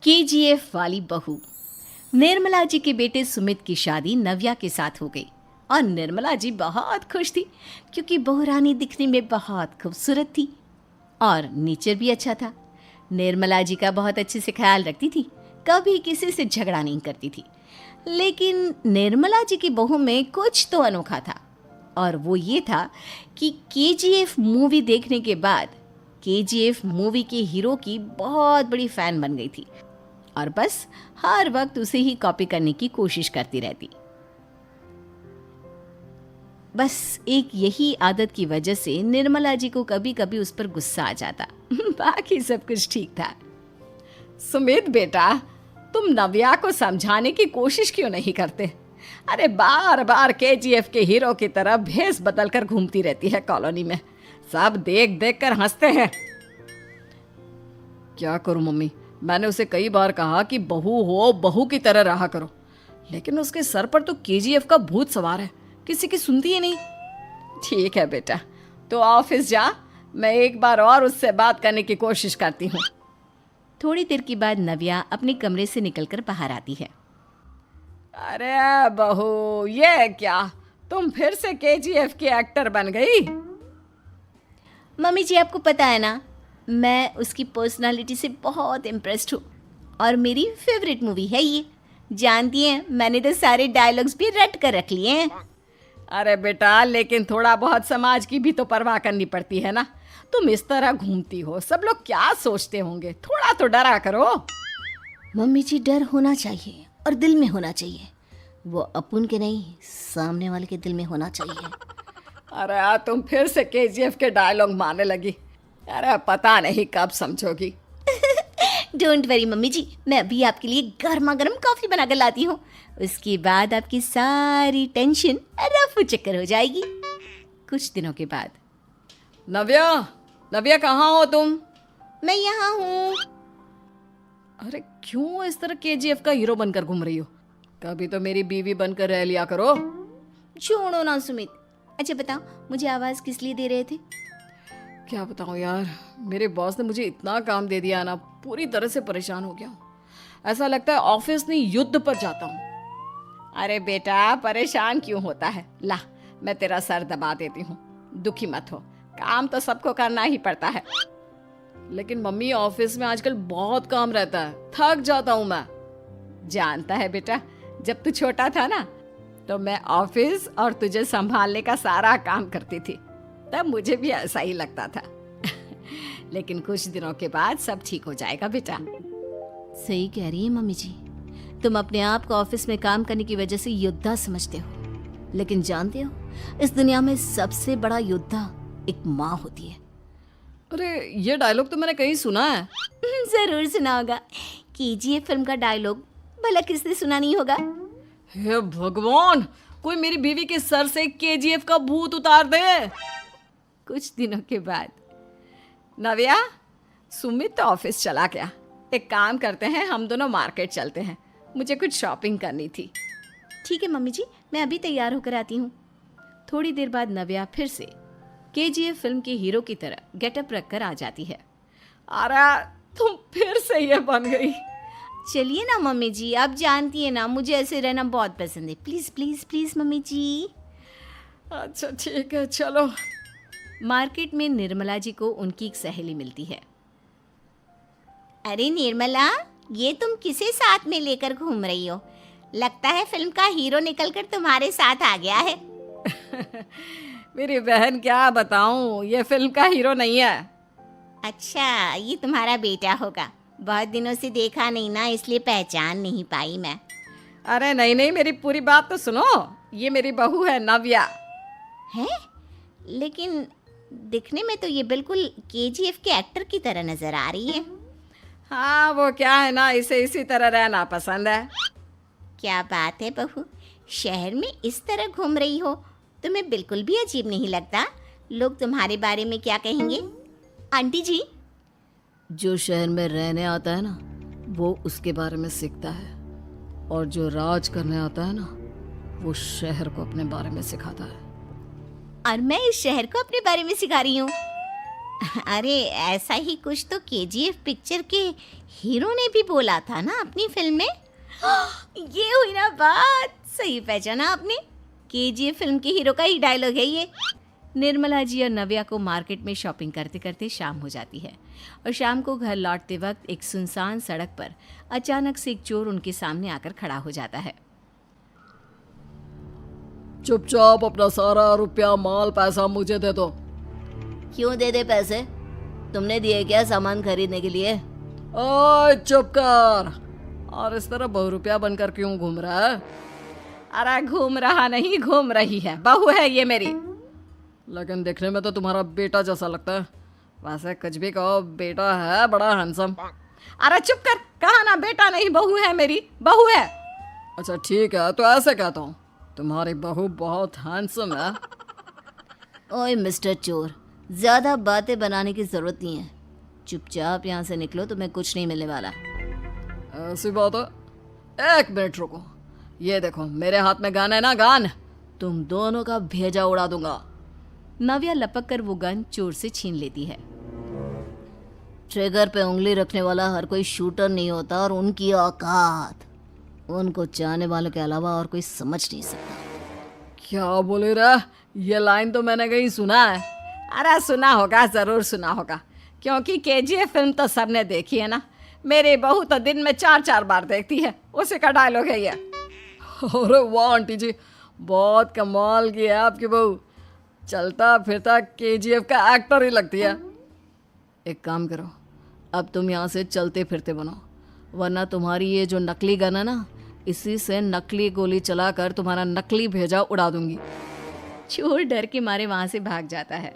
KGF वाली बहू। निर्मला जी के बेटे सुमित की शादी नव्या के साथ हो गई और निर्मला जी बहुत खुश थी क्योंकि बहू रानी दिखने में बहुत खूबसूरत थी और नेचर भी अच्छा था। निर्मला जी का बहुत अच्छे से ख्याल रखती थी, कभी किसी से झगड़ा नहीं करती थी। लेकिन निर्मला जी की बहू में कुछ तो अनोखा था और वो ये था कि केजीएफ मूवी देखने के बाद केजीएफ मूवी के हीरो की बहुत बड़ी फ़ैन बन गई थी और बस हर वक्त उसे ही कॉपी करने की कोशिश करती रहती। बस एक यही आदत की वजह से निर्मला जी को कभी कभी उस पर गुस्सा आ जाता। बाकी सब कुछ ठीक था। सुमित बेटा, तुम नव्या को समझाने की कोशिश क्यों नहीं करते? अरे बार बार केजीएफ के हीरो की तरह भेस बदल कर घूमती रहती है कॉलोनी में, सब देख देख कर हंसते हैं। क्या करूं मम्मी, मैंने उसे कई बार कहा कि बहू हो, बहू की तरह रहा करो, लेकिन उसके सर पर तो केजीएफ का भूत सवार है, किसी की सुनती ही नहीं। ठीक है बेटा, तो ऑफिस जा, मैं एक बार और उससे बात करने की कोशिश करती हूँ। थोड़ी देर के बाद नव्या अपने कमरे से निकलकर बाहर आती है। अरे बहू, ये क्या, तुम फिर से केजीएफ की एक्टर बन गई? मम्मी जी, आपको पता है ना, मैं उसकी पर्सनालिटी से बहुत इम्प्रेस्ड हूँ और मेरी फेवरेट मूवी है ये। जानती हैं, मैंने तो सारे डायलॉग्स भी रट कर रख लिए हैं। अरे बेटा, लेकिन थोड़ा बहुत समाज की भी तो परवाह करनी पड़ती है ना। तुम इस तरह घूमती हो, सब लोग क्या सोचते होंगे, थोड़ा तो डरा करो। मम्मी जी, डर होना चाहिए और दिल में होना चाहिए, वो अपुन के नहीं, सामने वाले के दिल में होना चाहिए। अरे तुम फिर से केजीएफ के डायलॉग मारने लगी। अरे पता नहीं कब समझोगी। डोंट वरी मम्मी जी, मैं अभी आपके लिए गर्मा गर्म कॉफ़ी बना कर लाती हूँ, उसके बाद आपकी सारी टेंशन रफू चक्कर हो जाएगी। कुछ दिनों के बाद। नव्या, नव्या कहाँ हो तुम? मैं यहाँ हूँ। अरे क्यों इस तरह केजीएफ का हीरो बनकर घूम रही हो? कभी तो मेरी बीवी बनकर रह लिया करो। छोड़ो ना सुमित। अच्छा बताओ, मुझे आवाज़ किस लिए दे रहे थे? क्या बताऊँ यार, मेरे बॉस ने मुझे इतना काम दे दिया ना, पूरी तरह से परेशान हो गया हूँ। ऐसा लगता है ऑफिस नहीं, युद्ध पर जाता हूँ। अरे बेटा, परेशान क्यों होता है? ला, मैं तेरा सर दबा देती हूँ, दुखी मत हो, काम तो सबको करना ही पड़ता है। लेकिन मम्मी, ऑफिस में आजकल बहुत काम रहता है, थक जाता हूँ मैं। जानता है बेटा, जब तू छोटा था ना, तो मैं ऑफिस और तुझे संभालने का सारा काम करती थी, तब मुझे भी ऐसा ही लगता था। लेकिन कुछ दिनों के बाद सब ठीक हो जाएगा बेटा। सही कह रही है मम्मी जी, तुम अपने आप को ऑफिस में काम करने की वजह से योद्धा समझते हो, लेकिन जानते हो, इस दुनिया में सबसे बड़ा योद्धा एक माँ होती है। अरे ये डायलॉग तो मैंने कहीं सुना है। जरूर सुना होगा, केजीएफ फिल्म का डायलॉग, भला किसने सुना नहीं होगा? हे भगवान, कोई मेरी बीवी के सर से केजीएफ का भूत उतार दे। कुछ दिनों के बाद। नव्या, सुमित तो ऑफिस चला गया, एक काम करते हैं, हम दोनों मार्केट चलते हैं, मुझे कुछ शॉपिंग करनी थी। ठीक है मम्मी जी, मैं अभी तैयार होकर आती हूँ। थोड़ी देर बाद नव्या फिर से केजीएफ फिल्म के हीरो की तरह गेटअप रखकर आ जाती है। अरे तुम फिर से ये बन गई। चलिए ना मम्मी जी, आप जानती है ना, मुझे ऐसे रहना बहुत पसंद है। प्लीज़ प्लीज़ प्लीज़ मम्मी जी। अच्छा ठीक है, चलो। मार्केट में निर्मला जी को उनकी एक सहेली मिलती है। अरे निर्मला, ये तुम किसे साथ में लेकर घूम रही हो? लगता है फिल्म का हीरो निकलकर तुम्हारे साथ आ गया है। मेरी बहन, क्या बताऊं, ये फिल्म का हीरो नहीं है। अच्छा, ये तुम्हारा बेटा होगा, बहुत दिनों से देखा नहीं ना, इसलिए पहचान नहीं पाई मैं। अरे नहीं नहीं, मेरी पूरी बात तो सुनो, ये मेरी बहू है नव्या। है? लेकिन दिखने में तो ये बिल्कुल केजीएफ के एक्टर की तरह नजर आ रही है। हाँ, वो क्या है ना, इसे इसी तरह रहना पसंद है। क्या बात है बहू, शहर में इस तरह घूम रही हो, तुम्हें बिल्कुल भी अजीब नहीं लगता? लोग तुम्हारे बारे में क्या कहेंगे? आंटी जी, जो शहर में रहने आता है ना, वो उसके बारे में सीखता है, और जो राज करने आता है ना, वो शहर को अपने बारे में सिखाता है। और मैं इस शहर को अपने बारे में सिखा रही हूँ। अरे ऐसा ही कुछ तो केजीएफ पिक्चर के हीरो ने भी बोला था ना अपनी फिल्म में। ये हुई ना बात, सही पहचाना आपने। केजीएफ फिल्म के हीरो का ही डायलॉग है ये। निर्मला जी और नव्या को मार्केट में शॉपिंग करते करते शाम हो जाती है और शाम को घर लौटते वक्त एक सुनसान सड़क पर अचानक से एक चोर उनके सामने आकर खड़ा हो जाता है। चुपचाप अपना सारा रुपया माल पैसा मुझे दे दो। क्यों दे दे पैसे? तुमने दिए क्या सामान खरीदने के लिए? ओए चुप कर। और इस तरह बहुरुपया बनकर क्यों घूम रहा है? अरे घूम रहा नहीं, घूम रही है, बहू है ये मेरी। लेकिन देखने में तो तुम्हारा बेटा जैसा लगता है। वैसे कुछ भी कहो, बेटा है बड़ा हैंडसम। अरे चुप कर, कहा ना बेटा नहीं बहू है मेरी, बहू है। अच्छा ठीक है, तो ऐसे कहता हूँ, तुम्हारी बहू बहुत हैंडसम है। ओए मिस्टर चोर, ज्यादा बातें बनाने की जरूरत नहीं है। चुपचाप यहाँ से निकलो, तुम्हें कुछ नहीं मिलने वाला। ऐसी बात है। एक मिनट रुको, ये देखो मेरे हाथ में गन है ना, गन। तुम दोनों का भेजा उड़ा दूंगा। नव्या लपक कर वो गन चोर से छीन लेती है। ट्रिगर पे उंगली रखने वाला हर कोई शूटर नहीं होता और उनकी औकात उनको चाहने वालों के अलावा और कोई समझ नहीं सकता। क्या बोले रे? ये लाइन तो मैंने कहीं सुना है। अरे सुना होगा, जरूर सुना होगा, क्योंकि केजीएफ फिल्म तो सबने देखी है ना। मेरी बहू तो दिन में 4-4 बार देखती है, उसी का डायलॉग है ये। अरे वाह आंटी जी, बहुत कमाल की है आपकी बहू। चलता फिरता केजीएफ का एक्टर ही लगती है। एक काम करो, अब तुम यहाँ से चलते फिरते बनो, वरना तुम्हारी ये जो नकली गन है ना, इसी से नकली गोली चलाकर तुम्हारा नकली भेजा उड़ा दूंगी। चोर डर के मारे वहां से भाग जाता है।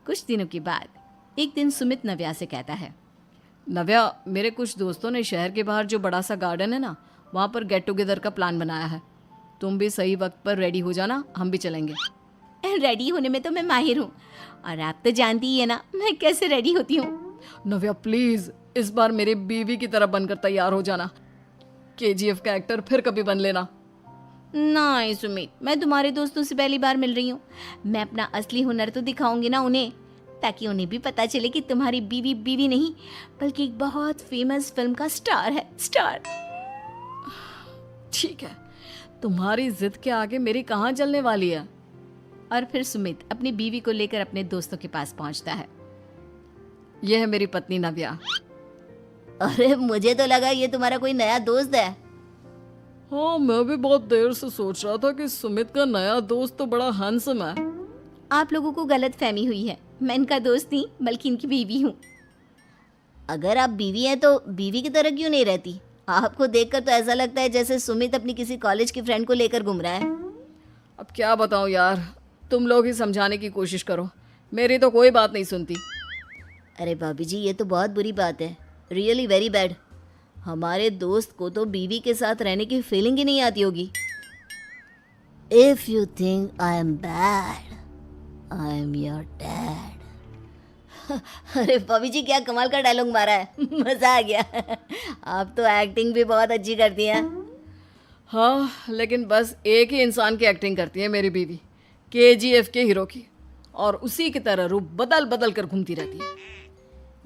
कुछ दिनों के बाद एक दिन सुमित नव्या से कहता है, नव्या, मेरे कुछ दोस्तों ने शहर के बाहर जो बड़ा सा गार्डन है ना, वहाँ पर गेट टुगेदर का प्लान बनाया है। तुम भी सही वक्त पर रेडी हो जाना, हम भी चलेंगे। रेडी होने में तो मैं माहिर हूँ, और आप तो जानती ही है ना मैं कैसे रेडी होती हूँ। नव्या प्लीज, इस बार मेरी बीवी की तरह बनकर तैयार हो जाना। केजीएफ का एक्टर फिर कभी बन लेना। नहीं सुमित, मैं तुम्हारे दोस्तों से पहली बार मिल रही हूँ। मैं अपना असली हुनर तो दिखाऊंगी ना उन्हें, ताकि उन्हें भी पता चले कि तुम्हारी बीवी बीवी नहीं बल्कि एक बहुत फेमस फिल्म का स्टार है, स्टार। ठीक है, तुम्हारी जिद के आगे मेरी कहाँ चलने वाली है। और फिर सुमित अपनी बीवी को लेकर अपने दोस्तों के पास पहुंचता है। यह है मेरी पत्नी नव्या। अरे मुझे तो लगा ये तुम्हारा कोई नया दोस्त है। हाँ, मैं भी बहुत देर से सोच रहा था कि सुमित का नया दोस्त तो बड़ा हैंडसम है। आप लोगों को गलत फहमी हुई है, मैं इनका दोस्त नहीं बल्कि इनकी बीवी हूँ। अगर आप बीवी हैं तो बीवी की तरह क्यों नहीं रहती? आपको देखकर तो ऐसा लगता है जैसे सुमित अपनी किसी कॉलेज की फ्रेंड को लेकर घूम रहा है। अब क्या बताऊँ यार, तुम लोग ही समझाने की कोशिश करो, मेरी तो कोई बात नहीं सुनती। अरे भाभी जी, ये तो बहुत बुरी बात है, रियली वेरी बैड। हमारे दोस्त को तो बीवी के साथ रहने की फीलिंग ही नहीं आती होगी। If you think I am bad, I am your dad. अरे भाभी जी, क्या कमाल का डायलॉग मारा है, मजा आ गया। आप तो एक्टिंग भी बहुत अच्छी करती हैं। हाँ, लेकिन बस एक ही इंसान की एक्टिंग करती है मेरी बीवी, केजीएफ के हीरो की, और उसी की तरह रूप बदल बदल कर घूमती रहती है।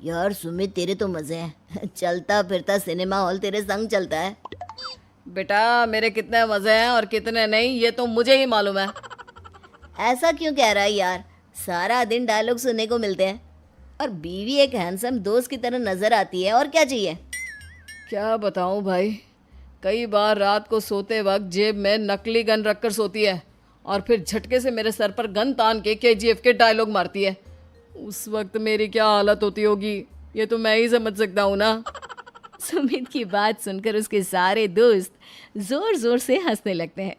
यार सुमित, तेरे तो मजे हैं, चलता फिरता सिनेमा हॉल तेरे संग चलता है। बेटा, मेरे कितने मजे हैं और कितने नहीं ये तो मुझे ही मालूम है। ऐसा क्यों कह रहा है यार, सारा दिन डायलॉग सुनने को मिलते हैं और बीवी एक हैंडसम दोस्त की तरह नजर आती है, और क्या चाहिए। क्या बताऊं भाई, कई बार रात को सोते वक्त जेब में नकली गन रखकर सोती है और फिर झटके से मेरे सर पर गन तान के केजीएफ के डायलॉग मारती है। उस वक्त मेरी क्या हालत होती होगी ये तो मैं ही समझ सकता हूँ ना। सुमित की बात सुनकर उसके सारे दोस्त जोर जोर से हंसने लगते हैं।